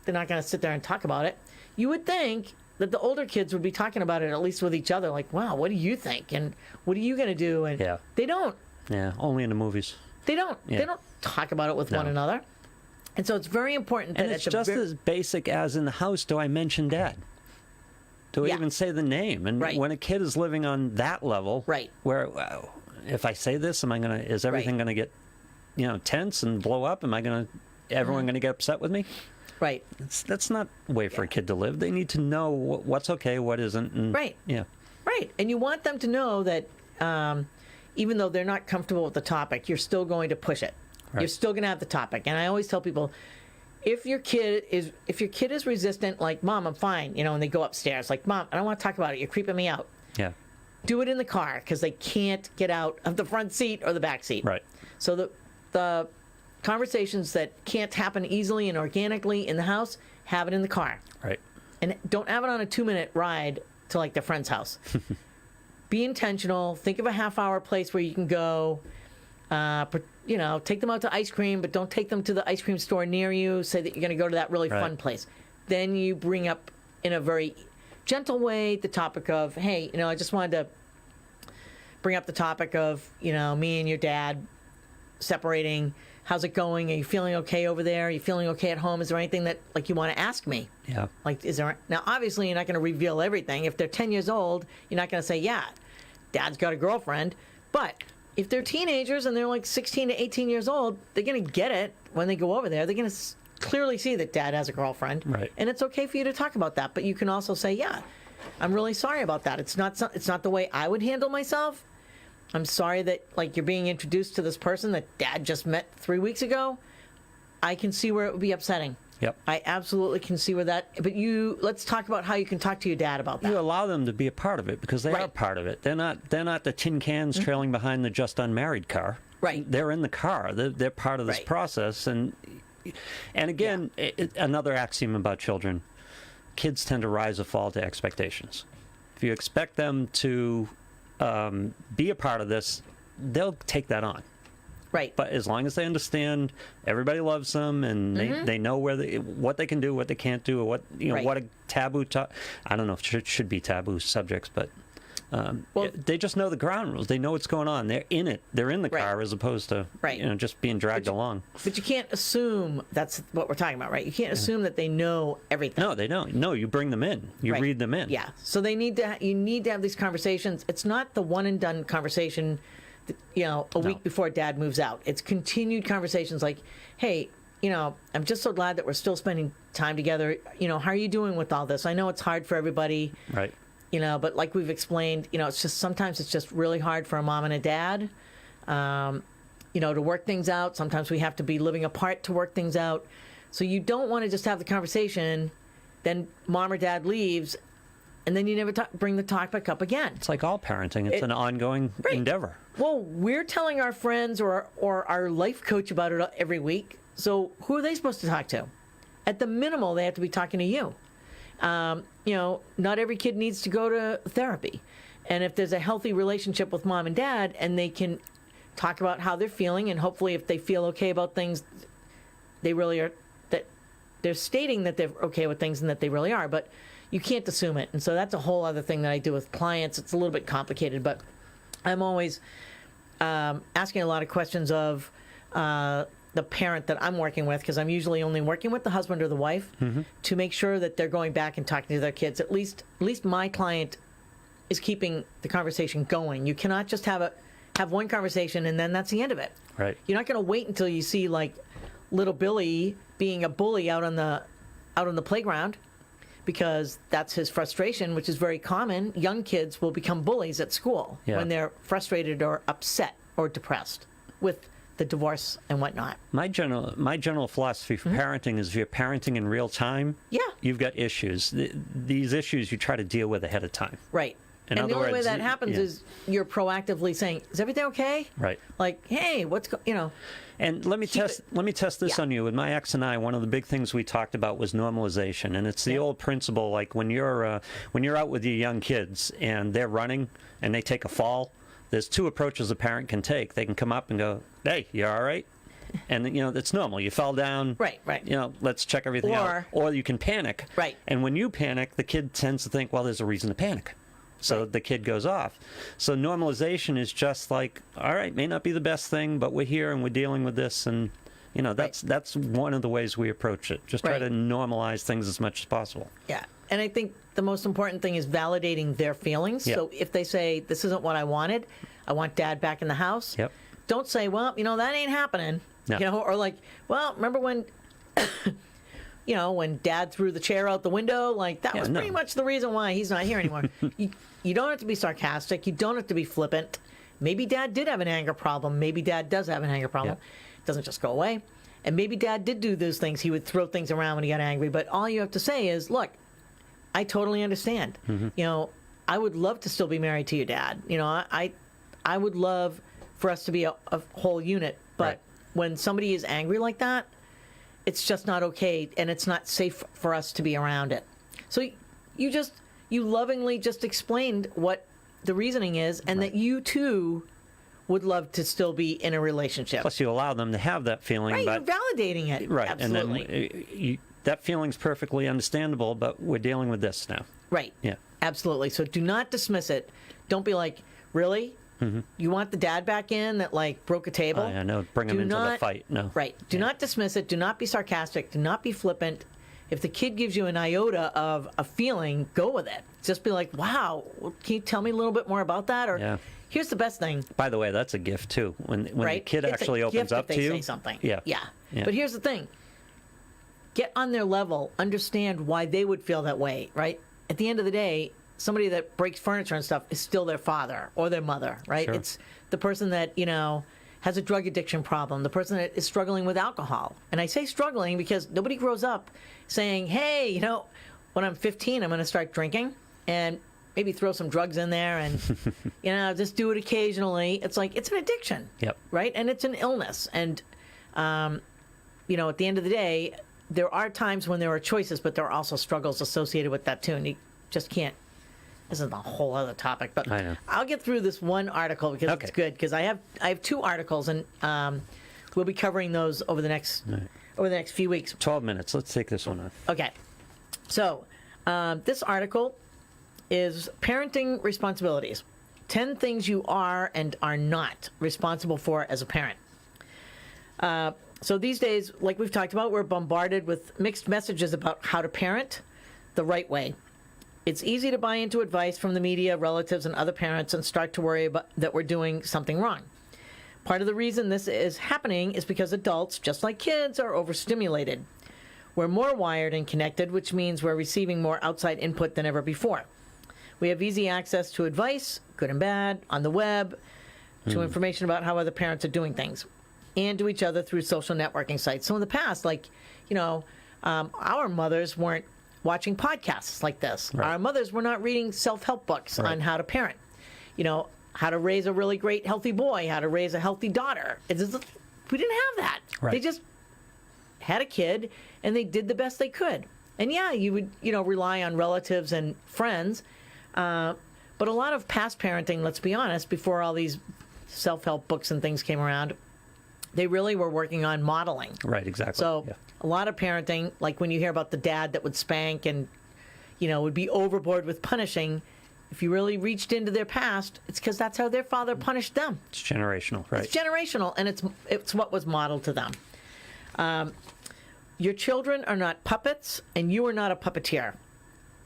they're not going to sit there and talk about it. You would think that the older kids would be talking about it at least with each other, like, wow, what do you think? And what are you going to do? And they don't. Yeah, only in the movies. They don't. Yeah. They don't talk about it with one another. And so it's very important that And it's just as basic as in the house, do I mention Dad? Do I even say the name? And when a kid is living on that level, where if I say this, is everything going to get, tense and blow up? Am I going to, everyone going to get upset with me? Right. That's not a way for a kid to live. They need to know what's okay, what isn't. And, Yeah. Right. And you want them to know that even though they're not comfortable with the topic, you're still going to push it. Right. You're still going to have the topic. And I always tell people, if your kid is resistant, like, Mom, I'm fine, and they go upstairs, like, Mom, I don't want to talk about it. You're creeping me out. Yeah. Do it in the car because they can't get out of the front seat or the back seat. Right. So the conversations that can't happen easily and organically in the house, have it in the car. Right. And don't have it on a 2-minute ride to like their friend's house. Be intentional. Think of a half-hour place where you can go. Take them out to ice cream, but don't take them to the ice cream store near you. Say that you're going to go to that really fun place. Then you bring up in a very gentle way the topic of, hey, I just wanted to bring up the topic of, me and your dad separating. How's it going? Are you feeling okay over there? Are you feeling okay at home? Is there anything that you want to ask me? Yeah. Now, obviously, you're not going to reveal everything. If they're 10 years old, you're not going to say, yeah, Dad's got a girlfriend. But if they're teenagers and they're like 16 to 18 years old, they're going to get it when they go over there. They're going to clearly see that Dad has a girlfriend. Right. And it's okay for you to talk about that. But you can also say, yeah, I'm really sorry about that. It's not the way I would handle myself. I'm sorry that you're being introduced to this person that Dad just met 3 weeks ago. I can see where it would be upsetting. Yep. I absolutely can see where that. But let's talk about how you can talk to your dad about that. You allow them to be a part of it because they are part of it. They're not the tin cans trailing behind the just unmarried car. Right. They're in the car. They're part of this process. And again, another axiom about children: kids tend to rise or fall to expectations. If you expect them to be a part of this, they'll take that on. Right. But as long as they understand everybody loves them and they know what they can do, what they can't do, or what what a taboo I don't know if it should be taboo subjects, but they just know the ground rules. They know what's going on. They're in it. They're in the car as opposed to just being dragged along. But you can't assume that's what we're talking about, right? You can't assume that they know everything. No, they don't. No, you bring them in. You read them in. Yeah. So you need to have these conversations. It's not the one and done conversation a week before dad moves out. It's continued conversations like, hey, I'm just so glad that we're still spending time together. How are you doing with all this? I know it's hard for everybody. Right. But like we've explained, it's just sometimes it's just really hard for a mom and a dad, to work things out. Sometimes we have to be living apart to work things out. So you don't want to just have the conversation, then mom or dad leaves, and then you never bring the talk back up again. It's like all parenting. It's an ongoing endeavor. Well, we're telling our friends or our life coach about it every week. So who are they supposed to talk to? At the minimal, they have to be talking to you. Not every kid needs to go to therapy. And if there's a healthy relationship with mom and dad and they can talk about how they're feeling, and hopefully if they feel okay about things, they really are, that they're stating that they're okay with things and that they really are, but you can't assume it. And so that's a whole other thing that I do with clients. It's a little bit complicated, but I'm always asking a lot of questions of the parent that I'm working with, because I'm usually only working with the husband or the wife, to make sure that they're going back and talking to their kids. At least my client is keeping the conversation going. You cannot just have one conversation and then that's the end of it. Right. You're not going to wait until you see like little Billy being a bully out on the playground, because that's his frustration, which is very common. Young kids will become bullies at school when they're frustrated or upset or depressed with the divorce and whatnot. My general philosophy for parenting is if you're parenting in real time, you've got issues. These issues you try to deal with ahead of time. Right. In and other the only way words, that happens is you're proactively saying, "Is everything okay?" Right. Like, "Hey, And let me test this on you. With my ex and I, one of the big things we talked about was normalization, and it's the old principle. Like when you're out with your young kids and they're running and they take a fall, there's two approaches a parent can take. They can come up and go, "Hey, you all right?" And it's normal. You fell down. Right. Let's check everything out. Or you can panic. Right. And when you panic, the kid tends to think, well, there's a reason to panic. So the kid goes off. So normalization is just like, all right, may not be the best thing, but we're here and we're dealing with this, and that's one of the ways we approach it. Just try to normalize things as much as possible. Yeah. And I think the most important thing is validating their feelings. Yep. So if they say, "This isn't what I wanted, I want dad back in the house," don't say, "Well, that ain't happening." No. Or like, "Well, remember when when dad threw the chair out the window, like that was pretty much the reason why he's not here anymore." You don't have to be sarcastic. You don't have to be flippant. Maybe dad did have an anger problem. Maybe dad does have an anger problem. It doesn't just go away. And maybe dad did do those things. He would throw things around when he got angry. But all you have to say is, "Look, I totally understand. I would love to still be married to your dad. I would love for us to be a whole unit. But when somebody is angry like that, it's just not okay, and it's not safe for us to be around it." So you lovingly just explained what the reasoning is, and that you too would love to still be in a relationship. Plus, you allow them to have that feeling. Right, but, you're validating it. Right, Absolutely. and then that feeling's perfectly understandable, but we're dealing with this now. Right. Yeah. Absolutely. So do not dismiss it. Don't be like, "Really? You want the dad back in that like broke a table?" I know. Bring him into the fight. No. Right. Do not dismiss it. Do not be sarcastic. Do not be flippant. If the kid gives you an iota of a feeling, go with it. Just be like, "Wow, can you tell me a little bit more about that?" Or, "Here's the best thing." By the way, that's a gift too. When the kid It's actually a opens gift up if to they you. say something. Yeah. But here's the thing. Get on their level. Understand why they would feel that way, right? At the end of the day, somebody that breaks furniture and stuff is still their father or their mother, right? Sure. It's the person that, has a drug addiction problem, the person that is struggling with alcohol. And I say struggling because nobody grows up saying, "Hey, when I'm 15, I'm going to start drinking and maybe throw some drugs in there and, just do it occasionally." It's like, it's an addiction, right? And it's an illness. And, at the end of the day, there are times when there are choices, but there are also struggles associated with that too. And you just can't. This is a whole other topic, but I know. I'll get through this one article because it's good. Because I have two articles, and we'll be covering those over the next few weeks. 12 minutes. Let's take this one on. Okay. So this article is Parenting Responsibilities: 10 Things You Are and Are Not Responsible For as a Parent. So these days, like we've talked about, we're bombarded with mixed messages about how to parent the right way. It's easy to buy into advice from the media, relatives, and other parents and start to worry about that we're doing something wrong. Part of the reason this is happening is because adults, just like kids, are overstimulated. We're more wired and connected, which means we're receiving more outside input than ever before. We have easy access to advice, good and bad, on the web, to information about how other parents are doing things, and to each other through social networking sites. So in the past, our mothers weren't watching podcasts like this. Right. Our mothers were not reading self-help books on how to parent. How to raise a really great, healthy boy, how to raise a healthy daughter. We didn't have that. Right. They just had a kid, and they did the best they could. And yeah, you would, rely on relatives and friends. But a lot of past parenting, let's be honest, before all these self-help books and things came around, they really were working on modeling. Right, exactly. So yeah. a lot of parenting, like when you hear about the dad that would spank and, would be overboard with punishing, if you really reached into their past, it's because that's how their father punished them. It's generational, right? It's generational, and it's what was modeled to them. Your children are not puppets, and you are not a puppeteer.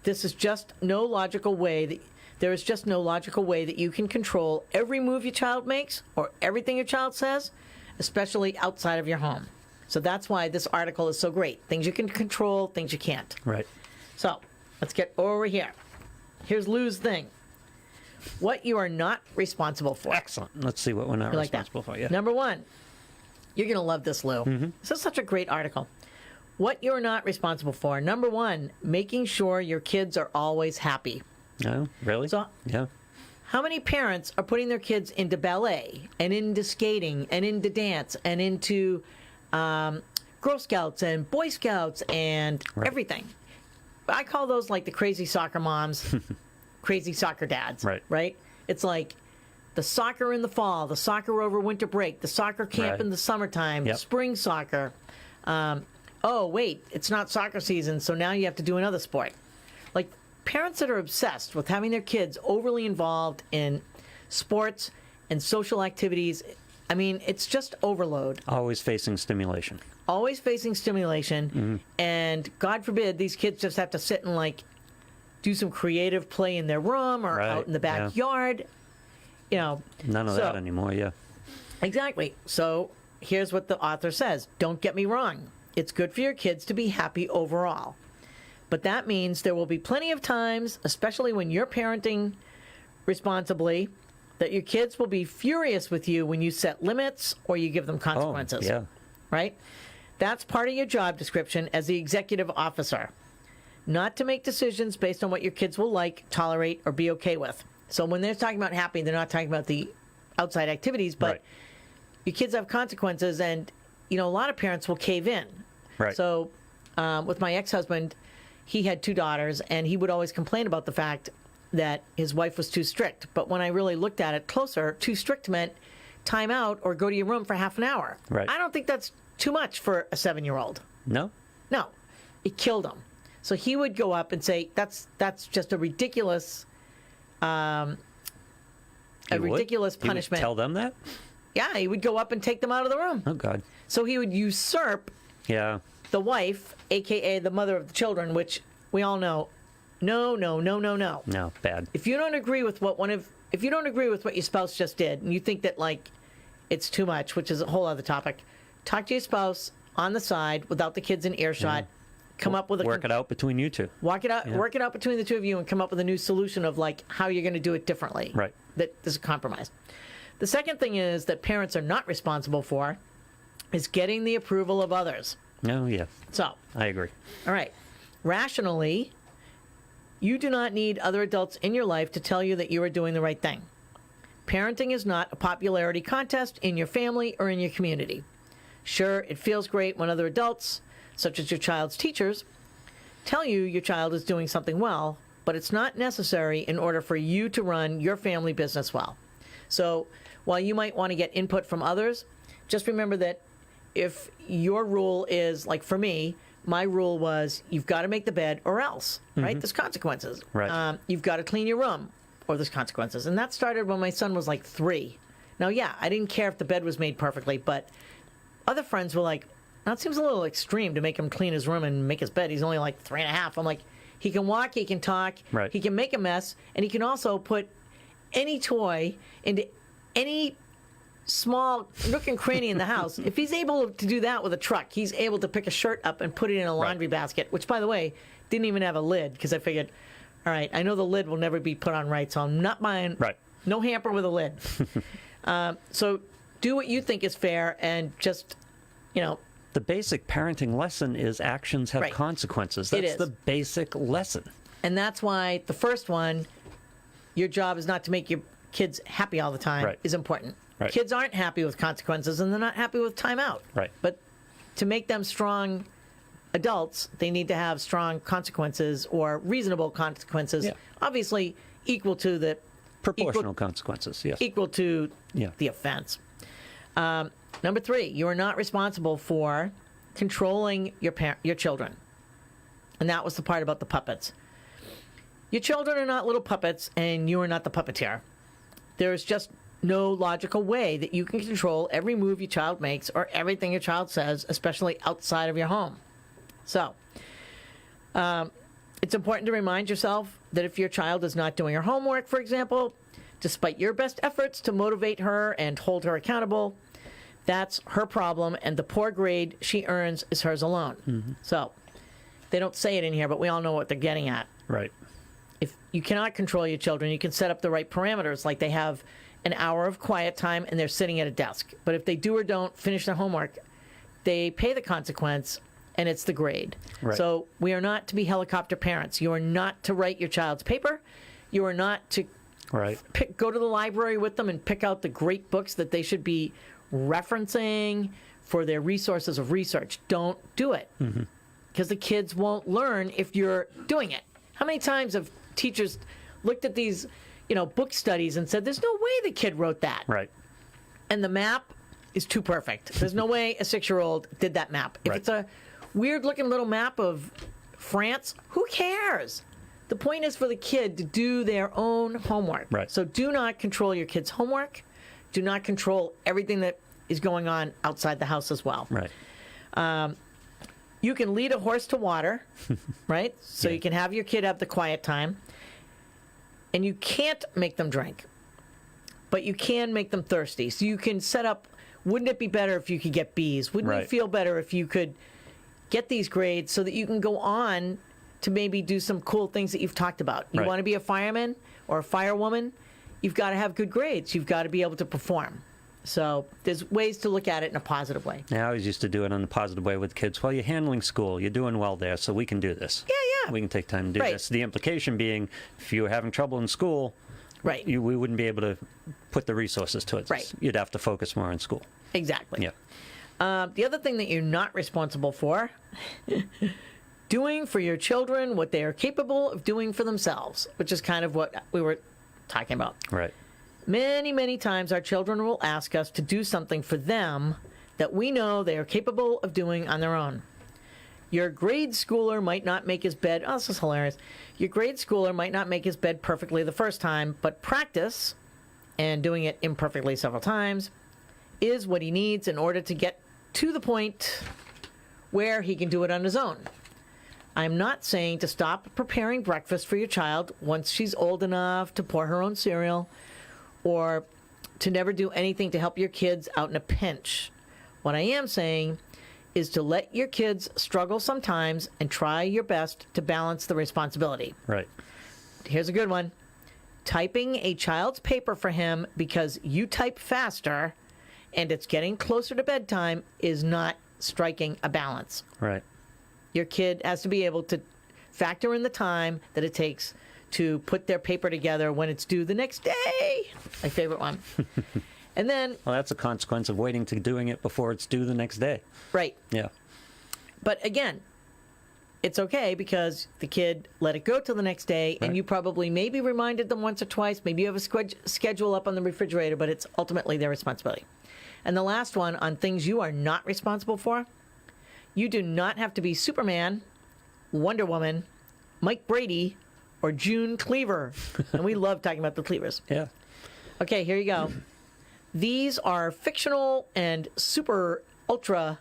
This is just no logical way that there is just no logical way that you can control every move your child makes or everything your child says, especially outside of your home. So that's why this article is so great. Things you can control, things you can't. Right. So let's get over here. Here's Lou's thing. What you are not responsible for. Excellent. Let's see what we're not You like that? responsible for. Yeah. Number one, you're going to love this, Lou. This is such a great article. What you're not responsible for. Number one, making sure your kids are always happy. No, really? So- yeah. How many parents are putting their kids into ballet and into skating and into dance and into Girl Scouts and Boy Scouts and Right. everything? I call those like the crazy soccer moms, crazy soccer dads. Right. Right? It's like the soccer in the fall, the soccer over winter break, the soccer camp Right. in the summertime, Yep. spring soccer. Oh, wait, it's not soccer season, so now you have to do another sport. Like parents that are obsessed with having their kids overly involved in sports and social activities. I mean, it's just overload. Always facing stimulation. Always facing stimulation, and God forbid these kids just have to sit and do some creative play in their room or Right, out in the yeah. backyard. None of that anymore, yeah. Exactly. So here's what the author says. Don't get me wrong. It's good for your kids to be happy overall. But that means there will be plenty of times, especially when you're parenting responsibly, that your kids will be furious with you when you set limits or you give them consequences. Oh, yeah. Right? That's part of your job description as the executive officer. Not to make decisions based on what your kids will like, tolerate, or be okay with. So when they're talking about happy, they're not talking about the outside activities, but Right. your kids have consequences, and a lot of parents will cave in. Right. So with my ex-husband, he had 2 daughters, and he would always complain about the fact that his wife was too strict. But when I really looked at it closer, too strict meant time out or go to your room for half an hour. Right. I don't think that's too much for a 7-year-old. No? No, it killed him. So he would go up and say, "That's just a ridiculous, You would? ridiculous You would punishment." tell them that? Yeah, he would go up and take them out of the room. Oh, God. So he would usurp Yeah. the wife, aka the mother of the children, which we all know. No. No, bad. If you don't agree with what your spouse just did, and you think that it's too much, which is a whole other topic, talk to your spouse on the side without the kids in earshot. Come up with Work it out between you two. Work it out between the two of you, and come up with a new solution of how you're going to do it differently. Right. That is a compromise. The second thing is that parents are not responsible for is getting the approval of others. No, yeah. So, I agree. all right, rationally, you do not need other adults in your life to tell you that you are doing the right thing. Parenting is not a popularity contest in your family or in your community. Sure, it feels great when other adults, such as your child's teachers, tell you your child is doing something well, but it's not necessary in order for you to run your family business well. So while you might want to get input from others, just remember that if your rule is, like for me, my rule was you've got to make the bed or else, right? There's consequences. Right. You've got to clean your room or there's consequences. And that started when my son was 3. Now, yeah, I didn't care if the bed was made perfectly, but other friends were like, "That seems a little extreme to make him clean his room and make his bed. He's only 3.5. I'm like, He can walk, he can talk, Right. he can make a mess, and he can also put any toy into any small nook and cranny in the house. If he's able to do that with a truck, he's able to pick a shirt up and put it in a laundry basket, which, by the way, didn't even have a lid because I figured, all right, I know the lid will never be put on right, so I'm not buying no hamper with a lid. So do what you think is fair and just, The basic parenting lesson is actions have Right. consequences. It That's is. the basic lesson. And that's why the first one, your job is not to make your kids happy all the time, Right. is important. Right. Kids aren't happy with consequences, and they're not happy with timeout. Right. But to make them strong adults, they need to have strong consequences or reasonable consequences, Yeah. obviously equal to the Proportional consequences, yes. equal to Yeah. the offense. Number 3, you are not responsible for controlling your children. And that was the part about the puppets. Your children are not little puppets, and you are not the puppeteer. There's just no logical way that you can control every move your child makes or everything your child says, especially outside of your home. So, it's important to remind yourself that if your child is not doing her homework, for example, despite your best efforts to motivate her and hold her accountable, that's her problem, and the poor grade she earns is hers alone. Mm-hmm. So, they don't say it in here, but we all know what they're getting at. Right. If you cannot control your children, you can set up the right parameters, like they have an hour of quiet time and they're sitting at a desk. But if they do or don't finish their homework, they pay the consequence, and it's the grade. Right. So we are not to be helicopter parents. You are not to write your child's paper. You are not to Right. go to the library with them and pick out the great books that they should be referencing for their resources of research. Don't do it. Because the kids won't learn if you're doing it. How many times have teachers looked at these, book studies and said, there's no way the kid wrote that. Right. And the map is too perfect. There's no way a 6-year-old did that map. If Right. it's a weird-looking little map of France, who cares? The point is for the kid to do their own homework. Right. So do not control your kid's homework. Do not control everything that is going on outside the house as well. Right. You can lead a horse to water, right? So Yeah. you can have your kid have the quiet time. And you can't make them drink, but you can make them thirsty. So you can set up, wouldn't it be better if you could get Bs? Wouldn't Right. it feel better if you could get these grades so that you can go on to maybe do some cool things that you've talked about? You Right. want to be a fireman or a firewoman? You've got to have good grades. You've got to be able to perform. So there's ways to look at it in a positive way. Yeah, I always used to do it in a positive way with kids. Well, you're handling school. You're doing well there, so we can do this. Yeah. We can take time to do Right. this. The implication being, if you were having trouble in school, Right. we wouldn't be able to put the resources towards Right. this. You'd have to focus more on school. Exactly. Yeah. The other thing that you're not responsible for, doing for your children what they are capable of doing for themselves, which is kind of what we were talking about. Right. Many, many times our children will ask us to do something for them that we know they are capable of doing on their own. Your grade schooler might not make his bed. Oh, this is hilarious. Your grade schooler might not make his bed perfectly the first time, but practice and doing it imperfectly several times is what he needs in order to get to the point where he can do it on his own. I'm not saying to stop preparing breakfast for your child once she's old enough to pour her own cereal, or to never do anything to help your kids out in a pinch. What I am saying is to let your kids struggle sometimes and try your best to balance the responsibility. Right. Here's a good one. Typing a child's paper for him because you type faster and it's getting closer to bedtime is not striking a balance. Right. Your kid has to be able to factor in the time that it takes to put their paper together when it's due the next day. My favorite one. And then, Well, that's a consequence of waiting to doing it before it's due the next day. right. Yeah. But again, it's okay because the kid let it go till the next day, and Right. you probably maybe reminded them once or twice. Maybe you have a schedule up on the refrigerator, but it's ultimately their responsibility. And the last one on things you are not responsible for, you do not have to be Superman, Wonder Woman, Mike Brady, or June Cleaver. And we love talking about the Cleavers. Yeah. Okay, here you go. These are fictional and super ultra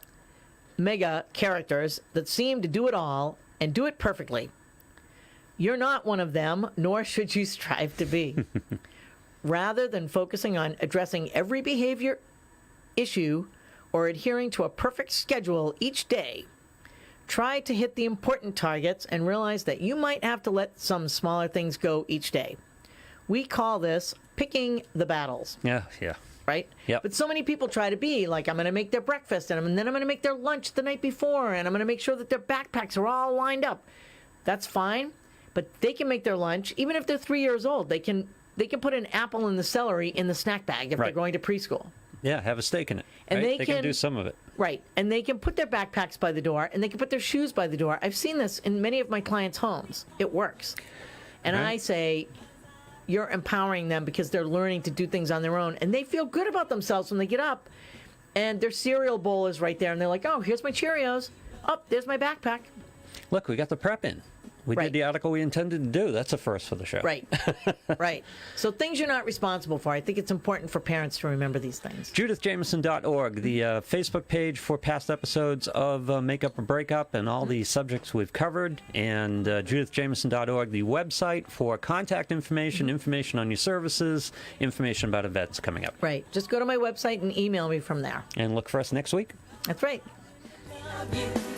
mega characters that seem to do it all and do it perfectly. You're not one of them, nor should you strive to be. Rather than focusing on addressing every behavior issue or adhering to a perfect schedule each day, try to hit the important targets and realize that you might have to let some smaller things go each day. We call this picking the battles. Yeah. Right? Yep. But so many people try to be like, I'm going to make their breakfast and then I'm going to make their lunch the night before and I'm going to make sure that their backpacks are all lined up. That's fine, but they can make their lunch even if they're 3 years old. They can put an apple and the celery in the snack bag if they're going to preschool. Yeah, have a steak in it. And right? they can do some of it. Right. And they can put their backpacks by the door and they can put their shoes by the door. I've seen this in many of my clients' homes. It works. And Right. I say, you're empowering them because they're learning to do things on their own. And they feel good about themselves when they get up and their cereal bowl is right there. And they're like, oh, here's my Cheerios. Oh, there's my backpack. Look, we got the prep in. We Right. did the article we intended to do. That's a first for the show. Right. Right. So things you're not responsible for. I think it's important for parents to remember these things. JudithJameson.org, the Facebook page for past episodes of Makeup or Breakup and all the subjects we've covered, and JudithJameson.org, the website for contact information, information on your services, information about events coming up. Right. Just go to my website and email me from there. And look for us next week. That's right. Love you.